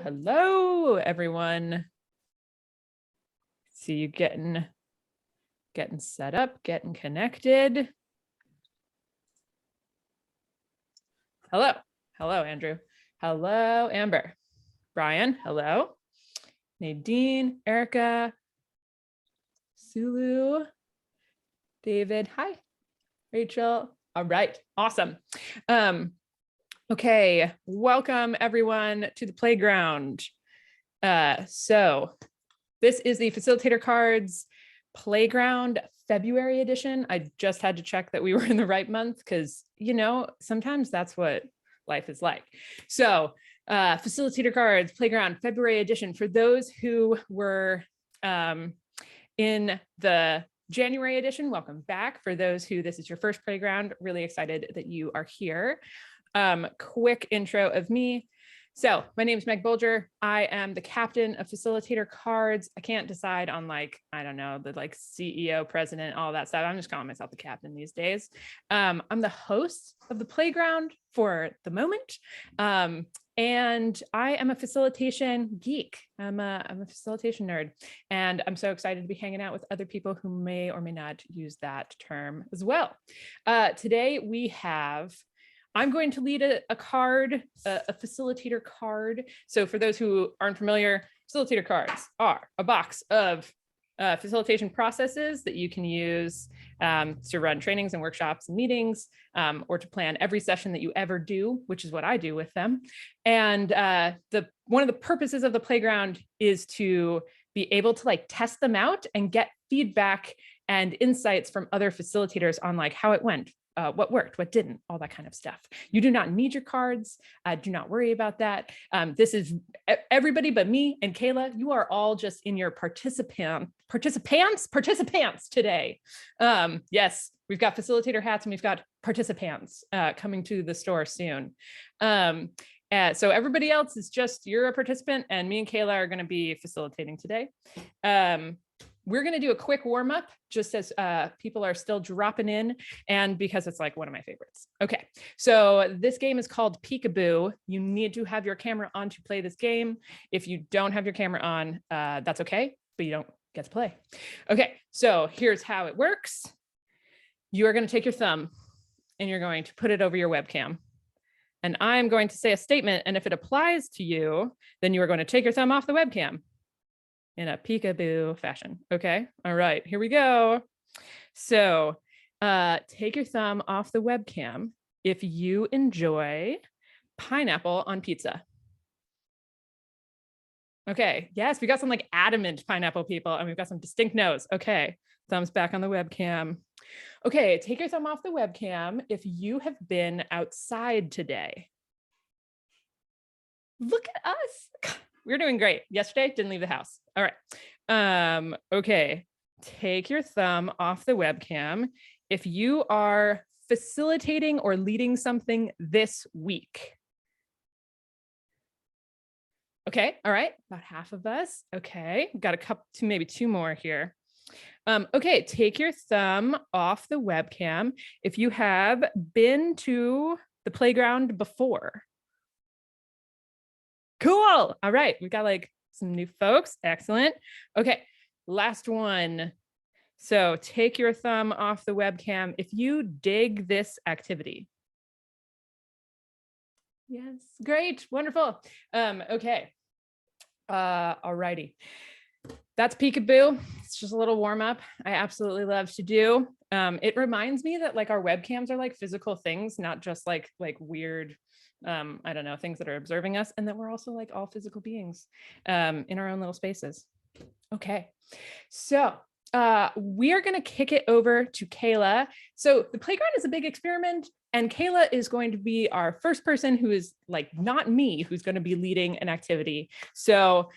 Hello, everyone. See you getting set up, getting connected. Hello, Andrew. Hello, Amber. Brian, hello. Nadine, Erica, Sulu, David, hi. Rachel, all right, awesome. Okay, welcome everyone to the playground. So this is the Facilitator Cards Playground February edition. I just had to check that we were in the right month because, you know, sometimes that's what life is like. So Facilitator Cards Playground February edition. For those who were in the January edition, welcome back. For those who this is your first playground, really excited that you are here. Quick intro of me. So my name is Meg Bolger. I am the captain of Facilitator Cards. I can't decide on I don't know, the CEO, president, all that stuff. I'm just calling myself the captain these days. I'm the host of the playground for the moment. And I am a facilitation geek. I'm a facilitation nerd, and I'm so excited to be hanging out with other people who may or may not use that term as well. Today I'm going to lead a card, a facilitator card. So for those who aren't familiar, facilitator cards are a box of facilitation processes that you can use to run trainings and workshops and meetings, or to plan every session that you ever do, which is what I do with them. And one of the purposes of the playground is to be able to test them out and get feedback and insights from other facilitators on how it went. What worked, what didn't, all that kind of stuff. You do not need your cards. Do not worry about that. This is everybody but me and Kayla. You are all just in your participants today. Yes, we've got facilitator hats and we've got participants coming to the store soon. So everybody else is just, you're a participant, and me and Kayla are going to be facilitating today. We're going to do a quick warm up just as people are still dropping in, and because it's one of my favorites. Okay, so this game is called Peekaboo. You need to have your camera on to play this game. If you don't have your camera on, that's okay, but you don't get to play. Okay, so here's how it works. You are going to take your thumb and you're going to put it over your webcam. And I'm going to say a statement, and if it applies to you, then you are going to take your thumb off the webcam in a peekaboo fashion. Okay, all right, here we go. So take your thumb off the webcam if you enjoy pineapple on pizza. Okay, yes, we got some adamant pineapple people, and we've got some distinct no's. Okay, thumbs back on the webcam. Okay, take your thumb off the webcam if you have been outside today. Look at us. We're doing great. Yesterday, didn't leave the house. All right. Okay. Take your thumb off the webcam if you are facilitating or leading something this week. Okay. All right. About half of us. Okay. Got a couple, maybe two more here. Okay. Take your thumb off the webcam if you have been to the playground before. Cool. All right. We've got some new folks. Excellent. Okay. Last one. So take your thumb off the webcam if you dig this activity. Yes. Great. Wonderful. Okay. All righty. That's Peekaboo. It's just a little warm up. I absolutely love to do. It reminds me that our webcams are physical things, not just weird, I don't know, things that are observing us, and that we're also all physical beings in our own little spaces. Okay, so we are going to kick it over to Kayla. So the playground is a big experiment, and Kayla is going to be our first person who is not me, who's going to be leading an activity. So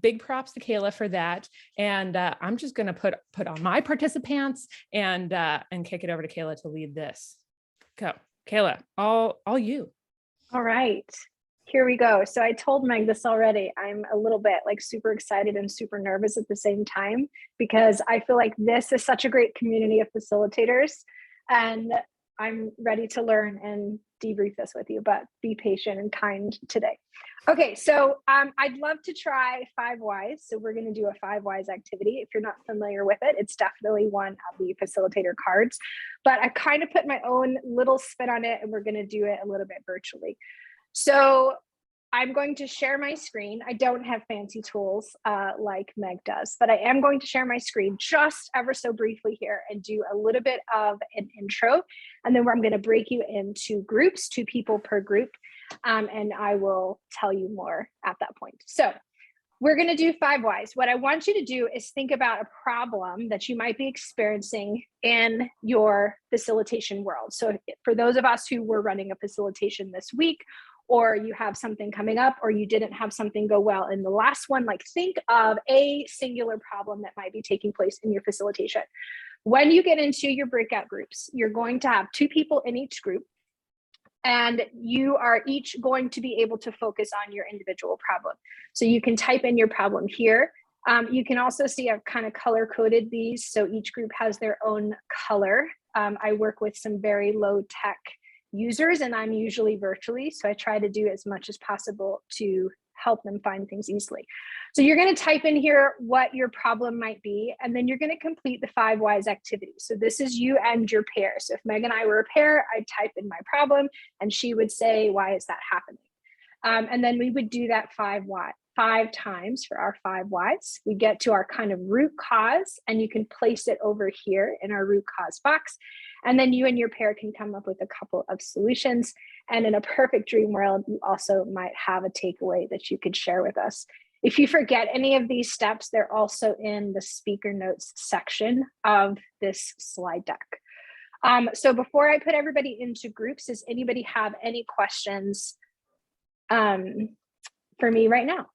big props to Kayla for that. And I'm just going to put on my participants and kick it over to Kayla to lead this. Go, Kayla, all you. All right, here we go. So I told Meg this already. I'm a little bit super excited and super nervous at the same time, because I feel like this is such a great community of facilitators, and I'm ready to learn and debrief this with you, but be patient and kind today. Okay, so I'd love to try 5 whys. So we're going to do a 5 whys activity. If you're not familiar with it, it's definitely one of the facilitator cards, but I kind of put my own little spin on it, and we're going to do it a little bit virtually. So I'm going to share my screen. I don't have fancy tools like Meg does, but I am going to share my screen just ever so briefly here and do a little bit of an intro. And then I'm going to break you into groups, 2 people per group. And I will tell you more at that point. So we're going to do 5 whys. What I want you to do is think about a problem that you might be experiencing in your facilitation world. So for those of us who were running a facilitation this week, or you have something coming up, or you didn't have something go well in the last one, like think of a singular problem that might be taking place in your facilitation. When you get into your breakout groups, you're going to have 2 people in each group, and you are each going to be able to focus on your individual problem. So you can type in your problem here. You can also see I've kind of color coded these, so each group has their own color. I work with some very low tech users, and I'm usually virtually, so I try to do as much as possible to help them find things easily. So you're going to type in here what your problem might be, and then you're going to complete the 5 whys activity. So this is you and your pair. So if Meg and I were a pair, I'd type in my problem, and she would say, why is that happening? And then we would do that 5 times for our 5 whys. We get to our kind of root cause, and you can place it over here in our root cause box. And then you and your pair can come up with a couple of solutions. And in a perfect dream world, you also might have a takeaway that you could share with us. If you forget any of these steps, they're also in the speaker notes section of this slide deck. So before I put everybody into groups, does anybody have any questions for me right now?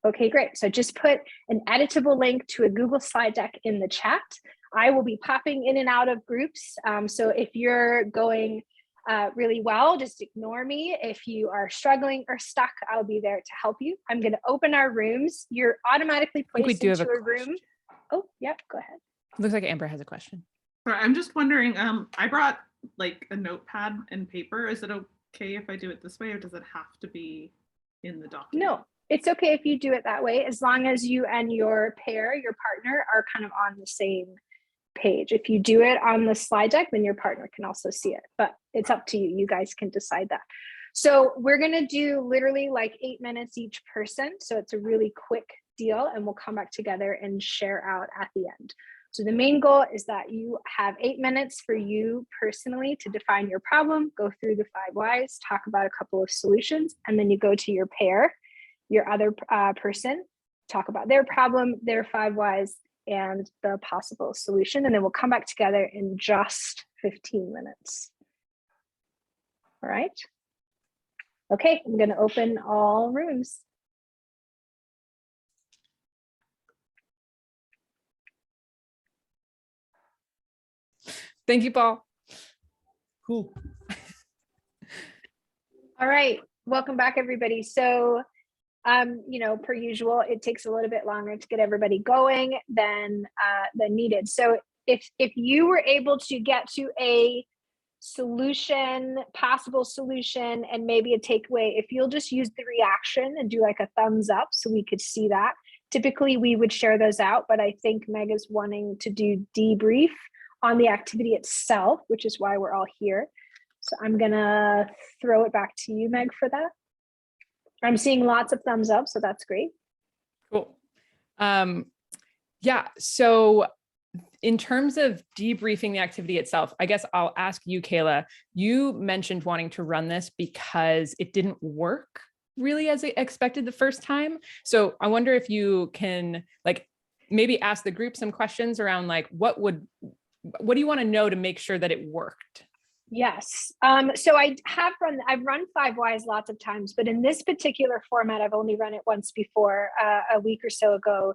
Okay, great. So just put an editable link to a Google slide deck in the chat. I will be popping in and out of groups. So if you're going really well, just ignore me. If you are struggling or stuck, I'll be there to help you. I'm going to open our rooms. You're automatically placed into a room. Oh, yep, go ahead. Looks like Amber has a question. Sorry, I'm just wondering, I brought like a notepad and paper. Is it okay if I do it this way, or does it have to be in the document? No, it's okay if you do it that way, as long as you and your pair, your partner, are kind of on the same page. If you do it on the slide deck, then your partner can also see it, but it's up to you. You guys can decide that. So we're going to do literally like 8 minutes each person. So it's a really quick deal, and we'll come back together and share out at the end. So the main goal is that you have 8 minutes for you personally to define your problem, go through the 5 whys, talk about a couple of solutions, and then you go to your pair, your other person, talk about their problem, their 5 whys, and the possible solution. And then we'll come back together in just 15 minutes. All right. Okay, I'm going to open all rooms. Thank you, Paul. Cool. All right, welcome back, everybody. So, you know, per usual, it takes a little bit longer to get everybody going than needed. So if you were able to get to a solution, possible solution, and maybe a takeaway, if you'll just use the reaction and do like a thumbs up so we could see that. Typically, we would share those out, but I think Meg is wanting to do debrief on the activity itself, which is why we're all here. So I'm gonna throw it back to you, Meg, for that. I'm seeing lots of thumbs up, so that's great. Cool. Yeah, so in terms of debriefing the activity itself, I guess I'll ask you, Kaylah, you mentioned wanting to run this because it didn't work really as expected the first time. So I wonder if you can like maybe ask the group some questions around like, what do you want to know to make sure that it worked? Yes. So I've run 5 whys lots of times, but in this particular format, I've only run it once before, a week or so ago,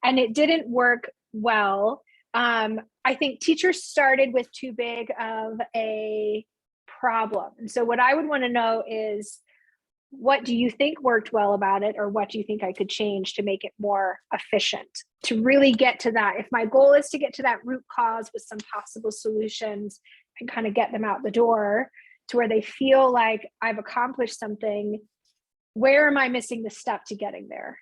and it didn't work well. I think teachers started with too big of a problem. And so what I would want to know is, what do you think worked well about it, or what do you think I could change to make it more efficient, to really get to that? If my goal is to get to that root cause with some possible solutions and kind of get them out the door to where they feel like I've accomplished something, where am I missing the step to getting there?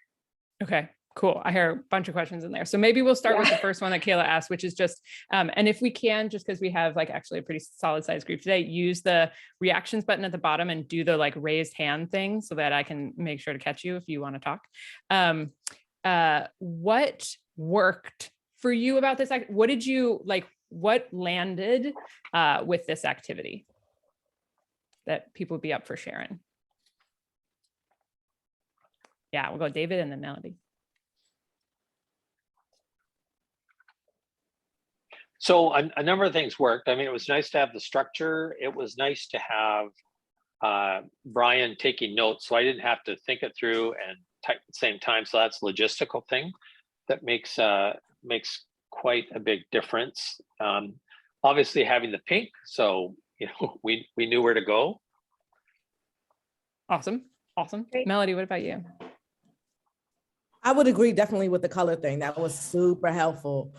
Okay, cool. I hear a bunch of questions in there. So maybe we'll start with the first one that Kayla asked, which is just, and if we can, just because we have like actually a pretty solid sized group today, use the reactions button at the bottom and do the like raised hand thing so that I can make sure to catch you if you want to talk. What worked for you about this? What did you like, what landed with this activity that people would be up for sharing? Yeah, we'll go David and then Melody. So a number of things worked. I mean, it was nice to have the structure. It was nice to have Brian taking notes, so I didn't have to think it through and type at the same time. So that's a logistical thing that makes quite a big difference. Obviously having the pink, so we knew where to go. Awesome. Great. Melody, what about you? I would agree definitely with the color thing. That was super helpful.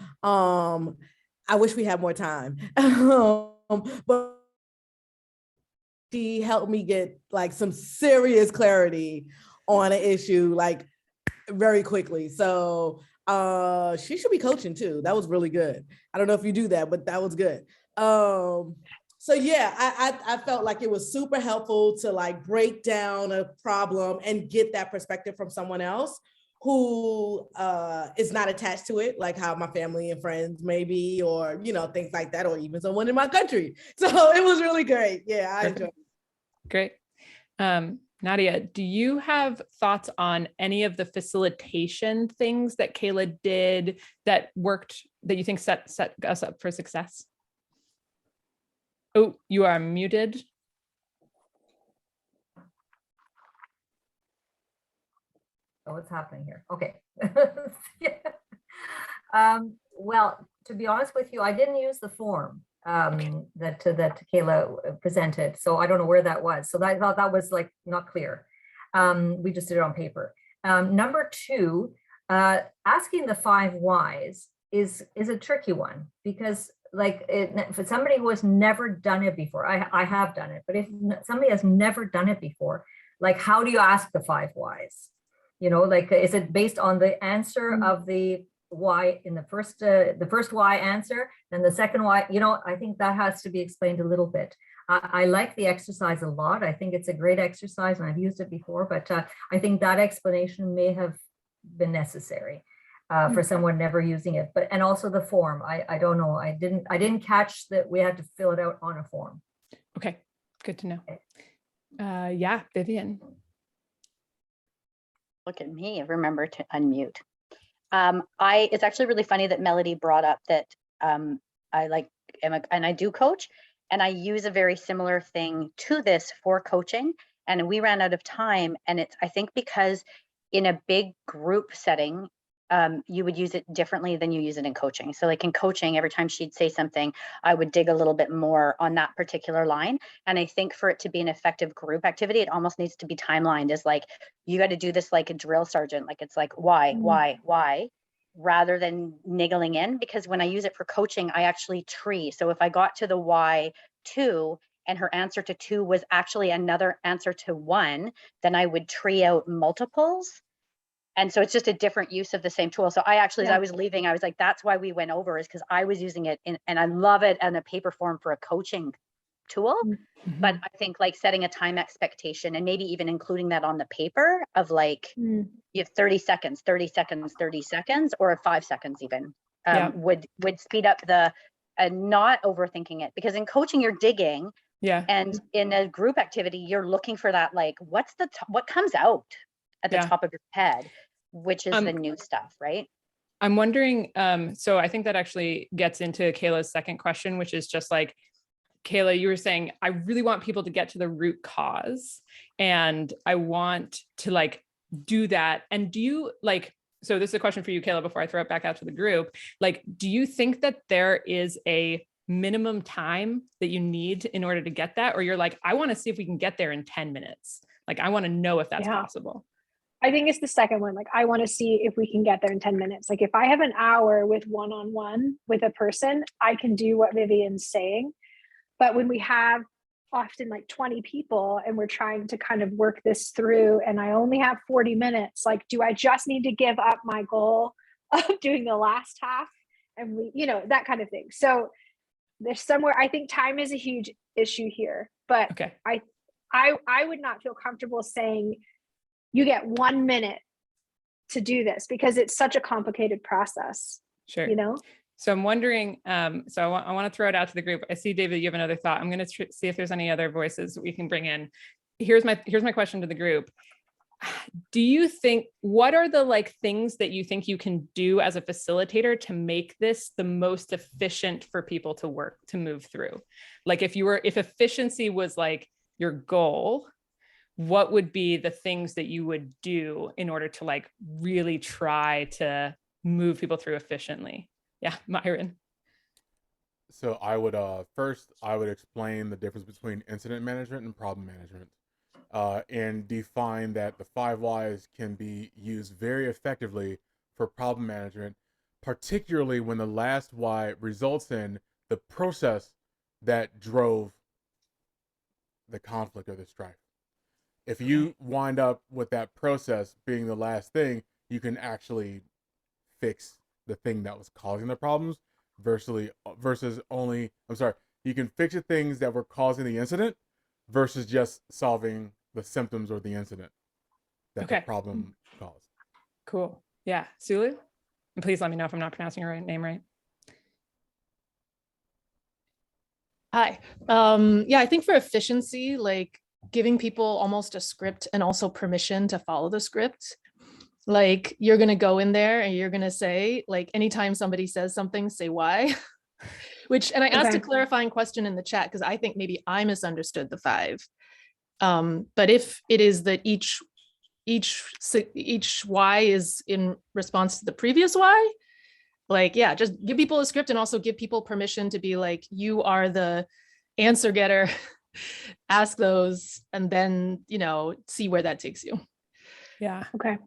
I wish we had more time, but she helped me get like some serious clarity on an issue like very quickly. So she should be coaching too. That was really good. I don't know if you do that, but that was good. So yeah, I felt like it was super helpful to like break down a problem and get that perspective from someone else who is not attached to it, like how my family and friends maybe, or, things like that, or even someone in my country. So it was really great. Yeah, I enjoyed it. Great. Nadia, do you have thoughts on any of the facilitation things that Kayla did that worked, that you think set us up for success? Oh, you are muted. Oh, what's happening here? Okay. Well, to be honest with you, I didn't use the form that Kayla presented, so I don't know where that was. So I thought that was like not clear. We just did it on paper. Number two, asking the 5 whys is a tricky one, because like for somebody who has never done it before, I have done it, but if somebody has never done it before, like how do you ask the 5 whys? Like, is it based on the answer of the why in the first why answer, then the second why? I think that has to be explained a little bit. I like the exercise a lot. I think it's a great exercise, and I've used it before, but I think that explanation may have been necessary for someone never using it. And also the form. I don't know. I didn't catch that we had to fill it out on a form. Okay, good to know. Yeah, Vivian. Look at me, remember to unmute. It's actually really funny that Melody brought up that and I do coach, and I use a very similar thing to this for coaching, and we ran out of time. And I think because in a big group setting, you would use it differently than you use it in coaching. So like in coaching, every time she'd say something, I would dig a little bit more on that particular line. And I think for it to be an effective group activity, it almost needs to be timelined as like, you got to do this like a drill sergeant. Like it's like, why, rather than niggling in. Because when I use it for coaching, I actually tree. So if I got to the why 2 and her answer to 2 was actually another answer to 1, then I would tree out multiples. And so it's just a different use of the same tool. So I actually, as I was leaving, I was like, that's why we went over, is because I was using it and I love it in a paper form for a coaching tool. Mm-hmm. But I think like setting a time expectation and maybe even including that on the paper of like, you have 30 seconds, 30 seconds, 30 seconds, or 5 seconds even would speed up the not overthinking it. Because in coaching, you're digging. Yeah. And in a group activity, you're looking for that, like, what comes out at the top of your head, which is the new stuff, right? I'm wondering, so I think that actually gets into Kaylah's second question, which is just like, Kaylah, you were saying, I really want people to get to the root cause, and I want to like do that. And do you like, so this is a question for you, Kaylah, before I throw it back out to the group, like, do you think that there is a minimum time that you need in order to get that? Or you're like, I want to see if we can get there in 10 minutes. Like, I want to know if that's Yeah. possible. I think it's the second one. Like, I want to see if we can get there in 10 minutes. Like, if I have an hour with one-on-one with a person, I can do what Vivian's saying. But when we have often like 20 people and we're trying to kind of work this through, and I only have 40 minutes, like, do I just need to give up my goal of doing the last half? And we, you know, that kind of thing. So there's somewhere, I think time is a huge issue here, but Okay. I would not feel comfortable saying you get 1 minute to do this because it's such a complicated process. Sure. You know? So I'm wondering, so I want to throw it out to the group. I see, David, you have another thought. I'm going to see if there's any other voices we can bring in. Here's my question to the group. Do you think, what are the like things that you think you can do as a facilitator to make this the most efficient for people to move through? Like, if efficiency was like your goal, what would be the things that you would do in order to like really try to move people through efficiently? Yeah, Myron. So I would first I would explain the difference between incident management and problem management, and define that the 5 whys can be used very effectively for problem management, particularly when the last why results in the process that drove the conflict or the strife. If you wind up with that process being the last thing, you can actually fix the thing that was causing the problems versus only, you can fix the things that were causing the incident versus just solving the symptoms or the incident that the problem caused. Cool. Yeah. Sulu? And please let me know if I'm not pronouncing your name right. Hi. Yeah, I think for efficiency, like giving people almost a script and also permission to follow the script. Like, you're going to go in there and you're going to say, like, anytime somebody says something, say why. And I asked a clarifying question in the chat because I think maybe I misunderstood the 5. But if it is that each why is in response to the previous why, like, yeah, just give people a script and also give people permission to be like, you are the answer getter, ask those, and then, you know, see where that takes you. Yeah. Okay.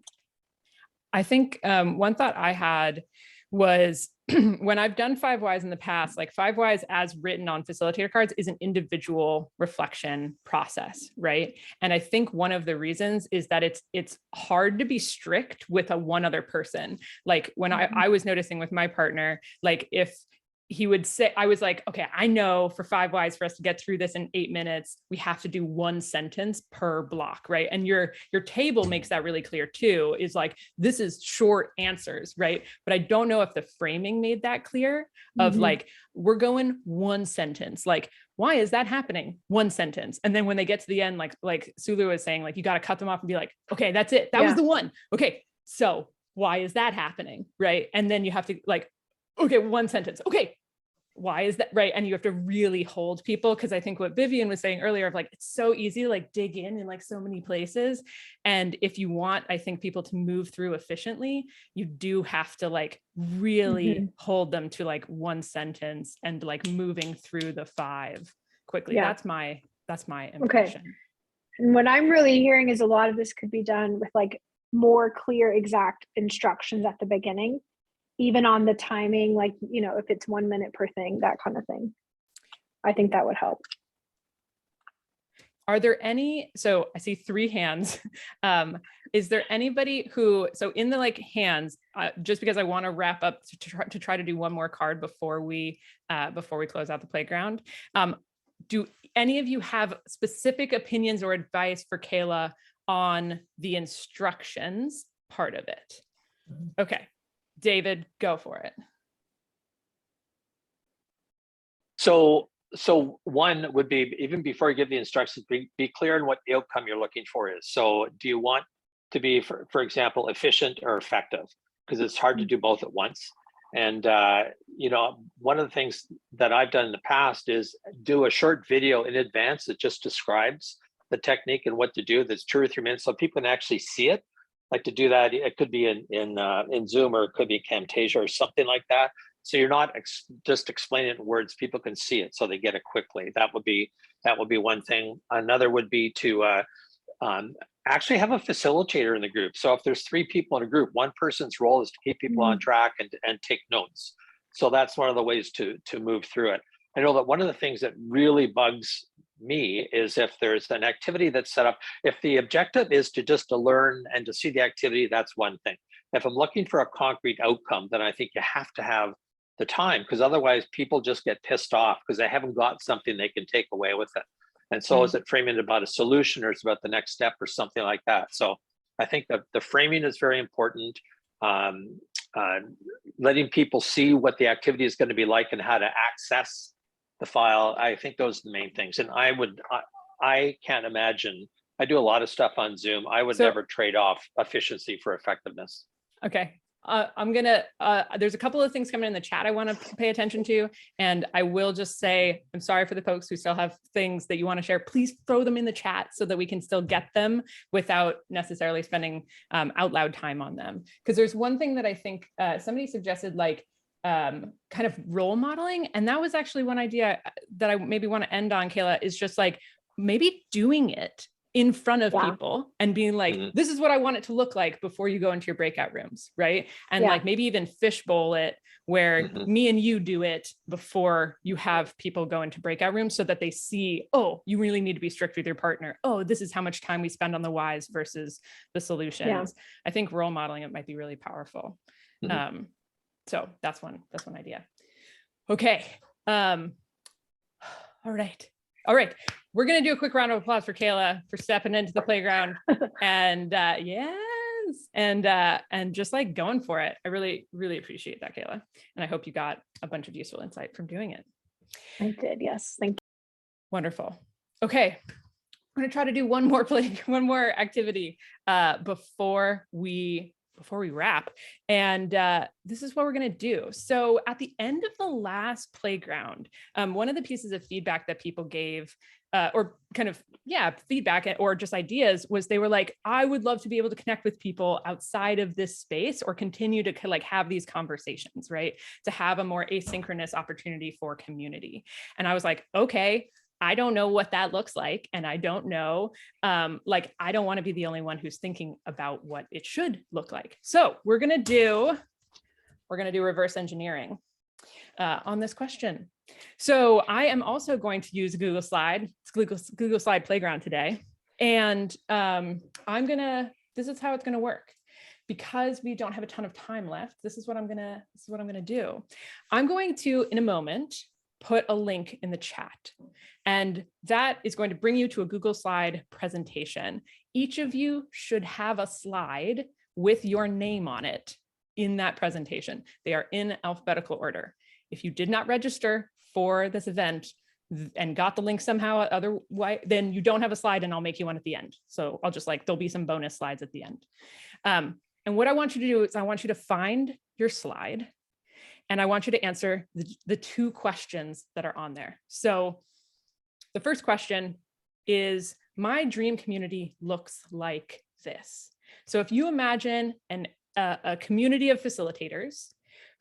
I think one thought I had was when I've done 5 whys in the past, like 5 whys as written on facilitator cards is an individual reflection process, right? And I think one of the reasons is that it's hard to be strict with one other person. Like when I was noticing with my partner, like if he would say, I was like, okay, I know for 5 whys for us to get through this in 8 minutes, we have to do 1 sentence per block, right? And your table makes that really clear too, is like, this is short answers, right? But I don't know if the framing made that clear of like, we're going 1 sentence, like, why is that happening? 1 sentence. And then when they get to the end, like Sulu was saying, like, you got to cut them off and be like, okay, that's it. That was the one. Okay. So why is that happening? Right. And then you have to like, okay, 1 sentence. Okay, why is that? Right. And you have to really hold people. Cause I think what Vivian was saying earlier of like, it's so easy to like dig in like so many places. And if you want, I think people to move through efficiently, you do have to like really hold them to like 1 sentence and like moving through the 5 quickly. Yeah. That's my impression. Okay. And what I'm really hearing is a lot of this could be done with like more clear, exact instructions at the beginning, even on the timing, like, you know, if it's 1 minute per thing, that kind of thing. I think that would help. Are there any, so I see 3 hands. Is there anybody who, so in the like hands, just because I want to wrap up to try to do one more card before we close out the playground. Do any of you have specific opinions or advice for Kaylah on the instructions part of it? Okay. David, go for it. So one would be, even before you give the instructions, be clear on what the outcome you're looking for is. So do you want to be, for example, efficient or effective? Because it's hard to do both at once. And you know, one of the things that I've done in the past is do a short video in advance that just describes the technique and what to do. That's 2 or 3 minutes, so people can actually see it. Like to do that, it could be in Zoom, or it could be Camtasia or something like that. So you're not just explaining it in words; people can see it, so they get it quickly. That would be one thing. Another would be to actually have a facilitator in the group. So if there's 3 people in a group, one person's role is to keep people on track and take notes. So that's one of the ways to move through it. I know that one of the things that really bugs me is if there's an activity that's set up, if the objective is to learn and to see the activity, that's one thing. If I'm looking for a concrete outcome, then I think you have to have the time, because otherwise people just get pissed off because they haven't got something they can take away with it. And so is it framing about a solution, or is it about the next step or something like that? So I think that the framing is very important. Letting people see what the activity is going to be like and how to access the file. I think those are the main things. And I can't imagine, I do a lot of stuff on Zoom. I would never trade off efficiency for effectiveness. Okay. I'm gonna, there's a couple of things coming in the chat I want to pay attention to. And I will just say, I'm sorry for the folks who still have things that you want to share. Please throw them in the chat so that we can still get them without necessarily spending out loud time on them. Because there's one thing that I think somebody suggested, like kind of role modeling. And that was actually one idea that I maybe want to end on, Kayla, is just like maybe doing it in front of people and being like, this is what I want it to look like before you go into your breakout rooms, right? And like maybe even fishbowl it where me and you do it before you have people go into breakout rooms, so that they see, oh, you really need to be strict with your partner. Oh, this is how much time we spend on the whys versus the solutions. I think role modeling it might be really powerful. So that's one idea. Okay. All right. We're going to do a quick round of applause for Kayla for stepping into the playground and and just like going for it. I really, really appreciate that, Kayla. And I hope you got a bunch of useful insight from doing it. I did. Yes. Thank you. Wonderful. Okay. I'm going to try to do one more activity before we wrap. And this is what we're going to do. So at the end of the last playground, one of the pieces of feedback that people gave or kind of, feedback or just ideas was they were like, I would love to be able to connect with people outside of this space or continue to like have these conversations, right? To have a more asynchronous opportunity for community. And I was like, okay, I don't know what that looks like. And I don't know, I don't want to be the only one who's thinking about what it should look like. So we're going to do reverse engineering on this question. So I am also going to use Google Slide. It's Google Slide Playground today. And this is how it's going to work. Because we don't have a ton of time left, this is what I'm going to do. I'm going to, in a moment, put a link in the chat. And that is going to bring you to a Google Slide presentation. Each of you should have a slide with your name on it in that presentation. They are in alphabetical order. If you did not register for this event and got the link somehow otherwise, then you don't have a slide and I'll make you one at the end. So I'll just there'll be some bonus slides at the end. And what I want you to do is I want you to find your slide and I want you to answer the 2 questions that are on there. So the first question is, my dream community looks like this. So if you imagine a community of facilitators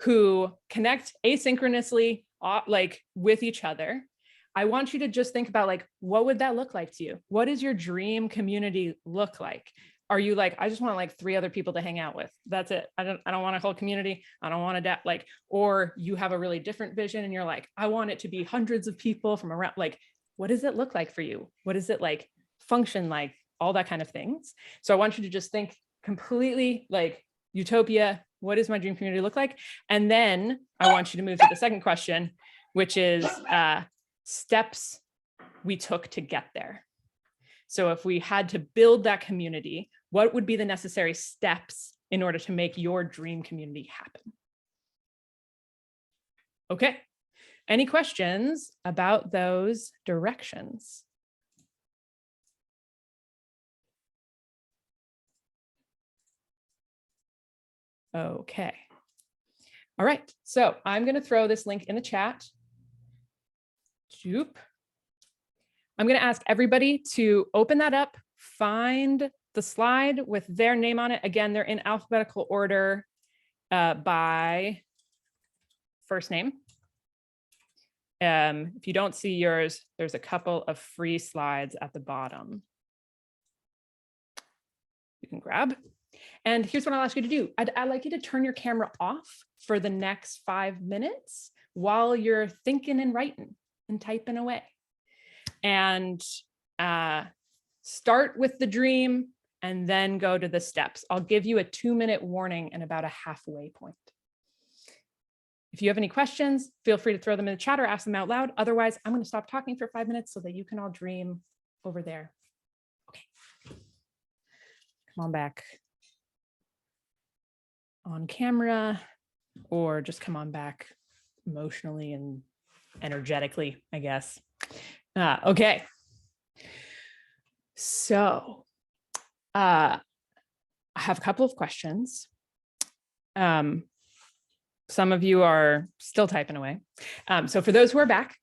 who connect asynchronously with each other, I want you to just think about what would that look like to you? What does your dream community look like? Are you I just want 3 other people to hang out with. That's it. I don't want a whole community. I don't want to or you have a really different vision and you're like, I want it to be hundreds of people from around, what does it look like for you? What does it function like? All that kind of things. So I want you to just think completely utopia. What does my dream community look like? And then I want you to move to the second question, which is steps we took to get there. So if we had to build that community, what would be the necessary steps in order to make your dream community happen? Okay. Any questions about those directions? Okay. All right. So I'm going to throw this link in the chat. Joop. I'm going to ask everybody to open that up, find the slide with their name on it. Again, they're in alphabetical order by first name. If you don't see yours, there's a couple of free slides at the bottom. you can grab. And here's what I'll ask you to do. I'd like you to turn your camera off for the next 5 minutes while you're thinking and writing and typing away. And start with the dream and then go to the steps. I'll give you a 2-minute warning and about a halfway point. If you have any questions, feel free to throw them in the chat or ask them out loud. Otherwise, I'm going to stop talking for 5 minutes so that you can all dream over there. Okay. Come on back on camera, or just come on back emotionally and energetically, I guess. Okay. So I have a couple of questions. Some of you are still typing away. So for those who are back,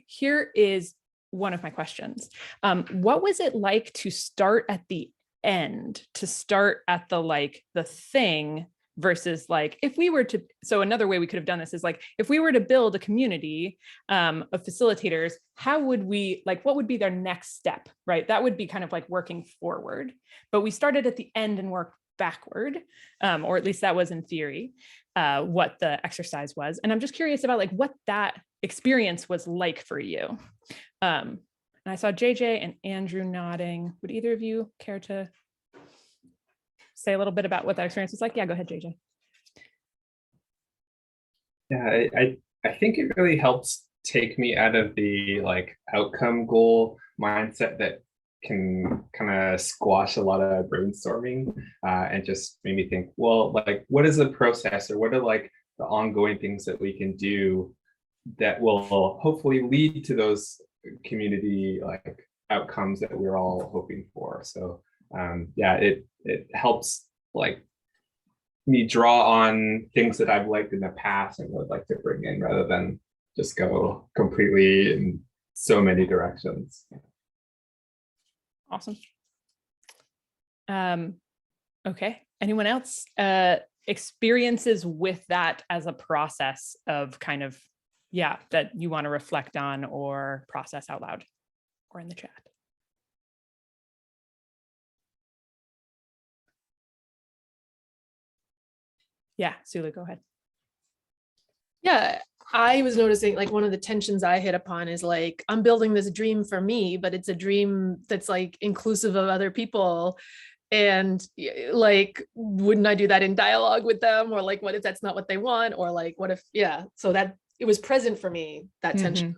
here is one of my questions. What was it like to start at the end, to start at the thing versus like, if we were to, so another way we could have done this is like, if we were to build a community of facilitators, how would we, like, what would be their next step, right? That would be kind of like working forward, but we started at the end and worked backward, or at least that was in theory, what the exercise was. And I'm just curious about like what that experience was like for you. And I saw JJ and Andrew nodding. Would either of you care to say a little bit about what that experience was like? Yeah, go ahead, JJ. Yeah, I think it really helps take me out of the like outcome goal mindset that can kind of squash a lot of brainstorming, and just made me think, well, like, what is the process, or what are like the ongoing things that we can do that will hopefully lead to those community like outcomes that we're all hoping for. So yeah, it helps like me draw on things that I've liked in the past and would like to bring in, rather than just go completely in so many directions. Awesome. Okay, anyone else? Experiences with that as a process of kind of, yeah, that you want to reflect on or process out loud or in the chat. Yeah, Sulu, go ahead. Yeah, I was noticing like one of the tensions I hit upon is like, I'm building this dream for me, but it's a dream that's like inclusive of other people. And like, wouldn't I do that in dialogue with them? Or like, what if that's not what they want? Or like, what if, yeah. So that it was present for me, that tension.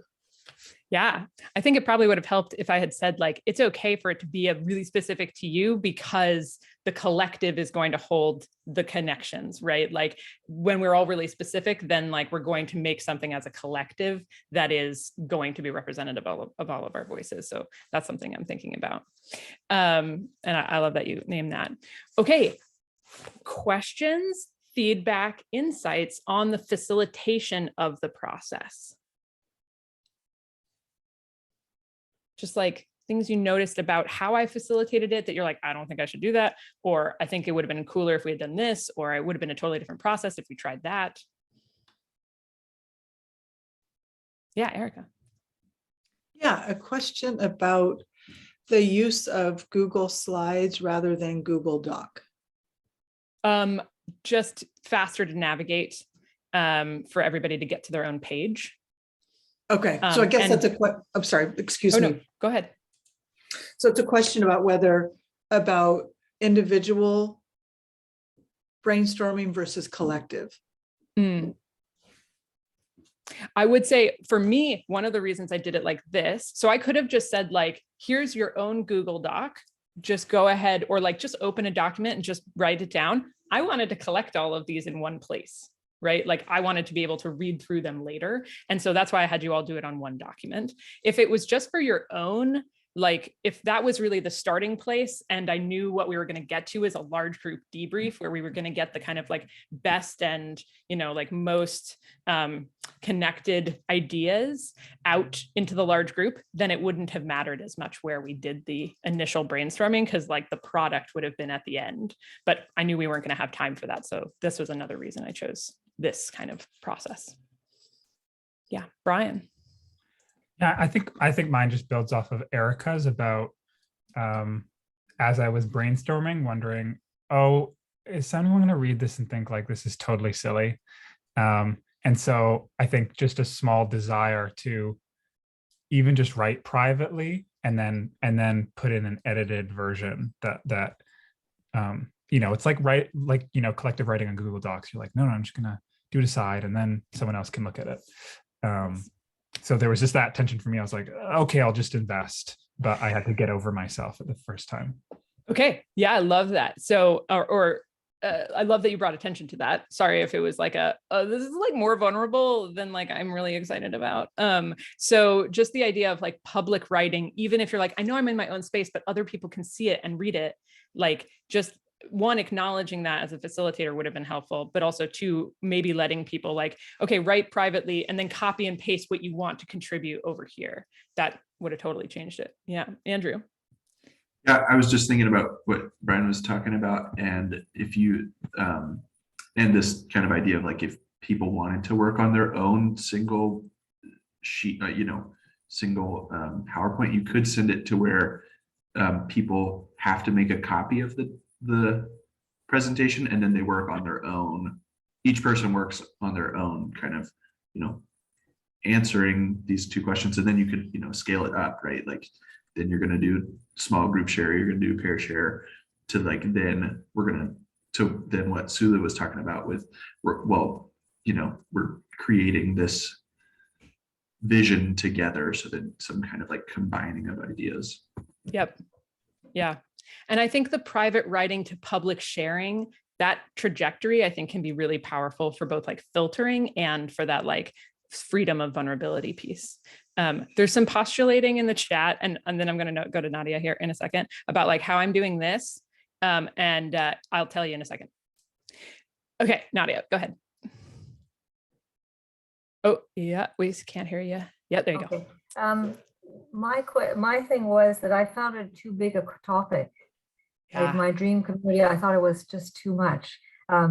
Yeah, I think it probably would have helped if I had said like, it's okay for it to be a really specific to you because the collective is going to hold the connections, right? Like when we're all really specific, then like we're going to make something as a collective that is going to be representative of all of our voices. So that's something I'm thinking about. And I love that you named that. Okay, questions, feedback, insights on the facilitation of the process. Just like things you noticed about how I facilitated it that you're like, I don't think I should do that. Or I think it would have been cooler if we had done this, or it would have been a totally different process if we tried that. Yeah, Erica. Yeah, a question about the use of Google Slides rather than Google Doc. Just faster to navigate for everybody to get to their own page. Okay, so I guess that's a question. I'm sorry, excuse me. No, go ahead. So it's a question about individual brainstorming versus collective. I would say for me, one of the reasons I did it like this, so I could have just said like, here's your own Google Doc, just go ahead, or like just open a document and just write it down. I wanted to collect all of these in one place, right? Like I wanted to be able to read through them later. And so that's why I had you all do it on one document. If it was just for your own, like if that was really the starting place and I knew what we were going to get to is a large group debrief where we were going to get the kind of like best and, you know, like most connected ideas out into the large group, then it wouldn't have mattered as much where we did the initial brainstorming because like the product would have been at the end, but I knew we weren't going to have time for that. So this was another reason I chose this kind of process. Yeah, Brian. Yeah, I think mine just builds off of Erica's about as I was brainstorming, wondering, oh, is someone going to read this and think like this is totally silly? And so I think just a small desire to even just write privately and then put in an edited version that it's like collective writing on Google Docs. You're like, no, I'm just gonna do it aside and then someone else can look at it. So there was just that tension for me. I was like, okay, I'll just invest, but I had to get over myself at the first time. Okay. Yeah, I love that. So, I love that you brought attention to that. Sorry if it was like this is like more vulnerable than like I'm really excited about. So just the idea of like public writing, even if you're like, I know I'm in my own space, but other people can see it and read it, like just one, acknowledging that as a facilitator would have been helpful, but also two, maybe letting people like, okay, write privately and then copy and paste what you want to contribute over here. That would have totally changed it. Yeah. Andrew. Yeah, I was just thinking about what Brian was talking about, and if you and this kind of idea of like if people wanted to work on their own single sheet, single PowerPoint, you could send it to where people have to make a copy of the presentation, and then they work on their own. Each person works on their own, kind of, answering these two questions, and then you could, scale it up, right? Like then you're going to do small group share, you're going to do pair share, to like then then what Sula was talking about with, we're creating this vision together, so then some kind of like combining of ideas. Yep. Yeah. And I think the private writing to public sharing, that trajectory, I think can be really powerful for both like filtering and for that like freedom of vulnerability piece. There's some postulating in the chat, and then I'm going to go to Nadia here in a second about like how I'm doing this. And I'll tell you in a second. Okay, Nadia, go ahead. Oh, yeah, we can't hear you. Yeah, there you Okay. go. My thing was that I found it too big a topic. Yeah. Like my dream community, I thought it was just too much. I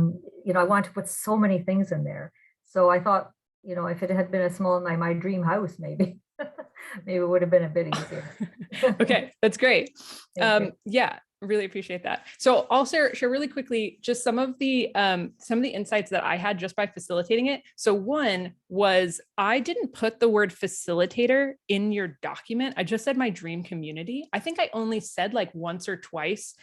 wanted to put so many things in there. So I thought, if it had been a small, my dream house, maybe it would have been a bit easier. Okay, that's great. Thank you. Yeah, really appreciate that. So I'll share really quickly just some of the insights that I had just by facilitating it. So one was I didn't put the word facilitator in your document. I just said my dream community. I think I only said like once or twice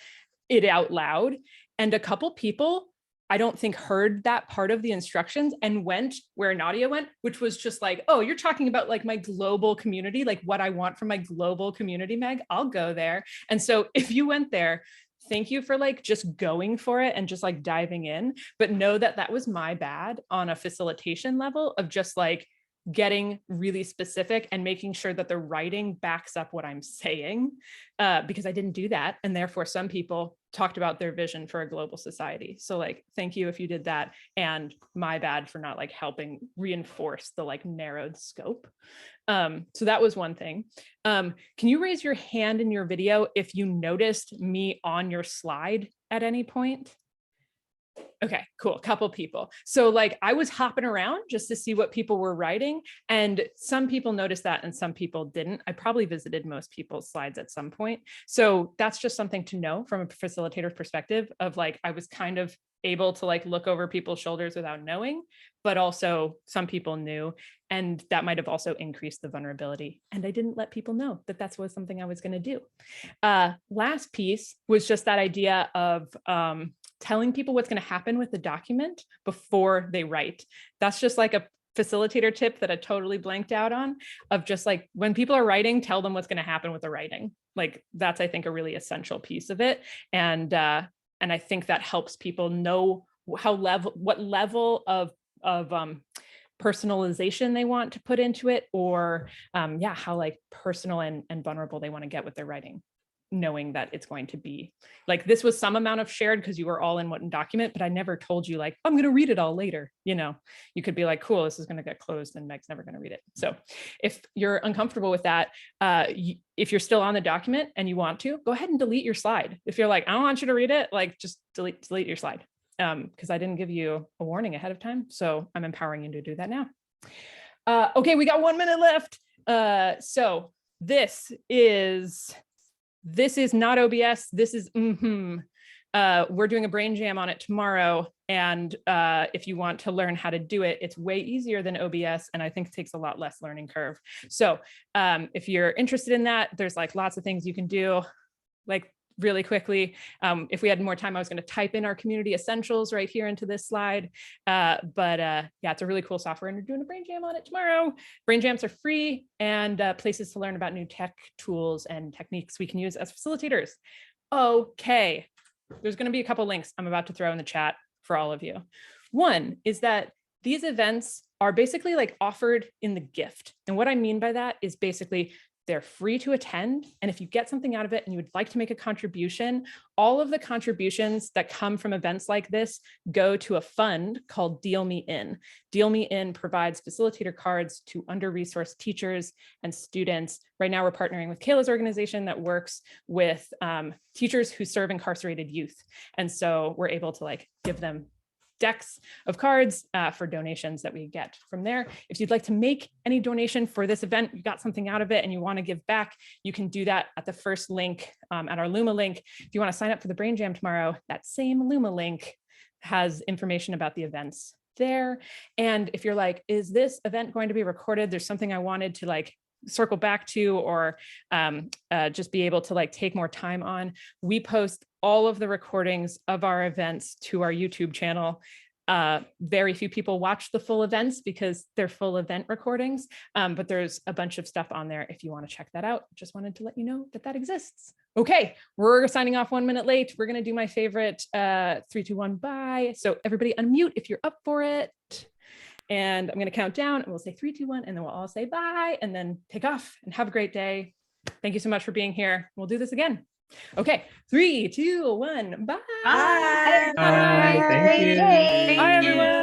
it out loud, and a couple people I don't think heard that part of the instructions and went where Nadia went, which was just like, oh, you're talking about like my global community, like what I want from my global community, Meg, I'll go there. And so if you went there, thank you for like just going for it and just like diving in, but know that that was my bad on a facilitation level of just like getting really specific and making sure that the writing backs up what I'm saying, because I didn't do that. And therefore some people talked about their vision for a global society. So like, thank you if you did that, and my bad for not like helping reinforce the like narrowed scope. So that was one thing. Can you raise your hand in your video if you noticed me on your slide at any point? Okay, cool. Couple people. So like I was hopping around just to see what people were writing, and some people noticed that and some people didn't. I probably visited most people's slides at some point. So that's just something to know from a facilitator perspective of like, I was kind of able to like look over people's shoulders without knowing, but also some people knew, and that might have also increased the vulnerability. And I didn't let people know that that was something I was going to do. Last piece was just that idea of telling people what's going to happen with the document before they write. That's just like a facilitator tip that I totally blanked out on, of just like when people are writing, tell them what's going to happen with the writing. Like that's, I think, a really essential piece of it. And I think that helps people know what level of personalization they want to put into it, or how like personal and vulnerable they want to get with their writing, knowing that it's going to be like, this was some amount of shared because you were all in one document, but I never told you like, I'm going to read it all later. You could be like, cool, this is going to get closed and Meg's never going to read it. So if you're uncomfortable with that, if you're still on the document and you want to, go ahead and delete your slide. If you're like, I don't want you to read it, like just delete your slide. Because I didn't give you a warning ahead of time. So I'm empowering you to do that now. Okay, we got 1 minute left. So this is this is not OBS. This is we're doing a brain jam on it tomorrow. And if you want to learn how to do it, it's way easier than OBS. And I think it takes a lot less learning curve. So if you're interested in that, there's like lots of things you can do. Like really quickly, if we had more time, I was going to type in our community essentials right here into this slide. Yeah, it's a really cool software and we're doing a brain jam on it tomorrow. Brain jams are free and places to learn about new tech tools and techniques we can use as facilitators. Okay, there's going to be a couple links I'm about to throw in the chat for all of you. One is that these events are basically like offered in the gift. And what I mean by that is basically they're free to attend. And if you get something out of it and you would like to make a contribution, all of the contributions that come from events like this go to a fund called Deal Me In. Deal Me In provides facilitator cards to under-resourced teachers and students. Right now we're partnering with Kaylah's organization that works with teachers who serve incarcerated youth. And so we're able to like give them decks of cards for donations that we get from there. If you'd like to make any donation for this event, you got something out of it and you want to give back, you can do that at the first link at our Luma link. If you want to sign up for the Brain Jam tomorrow, that same Luma link has information about the events there. And if you're like, is this event going to be recorded? There's something I wanted to like circle back to or just be able to like take more time on. We post all of the recordings of our events to our YouTube channel. Very few people watch the full events because they're full event recordings, but there's a bunch of stuff on there if you want to check that out. Just wanted to let you know that that exists. Okay, we're signing off 1 minute late. We're going to do my favorite 3, 2, 1, bye. So everybody unmute if you're up for it. And I'm going to count down and we'll say 3, 2, 1, and then we'll all say bye and then take off and have a great day. Thank you so much for being here. We'll do this again. Okay, 3, 2, 1, bye. Bye. Thank you. Bye, everyone.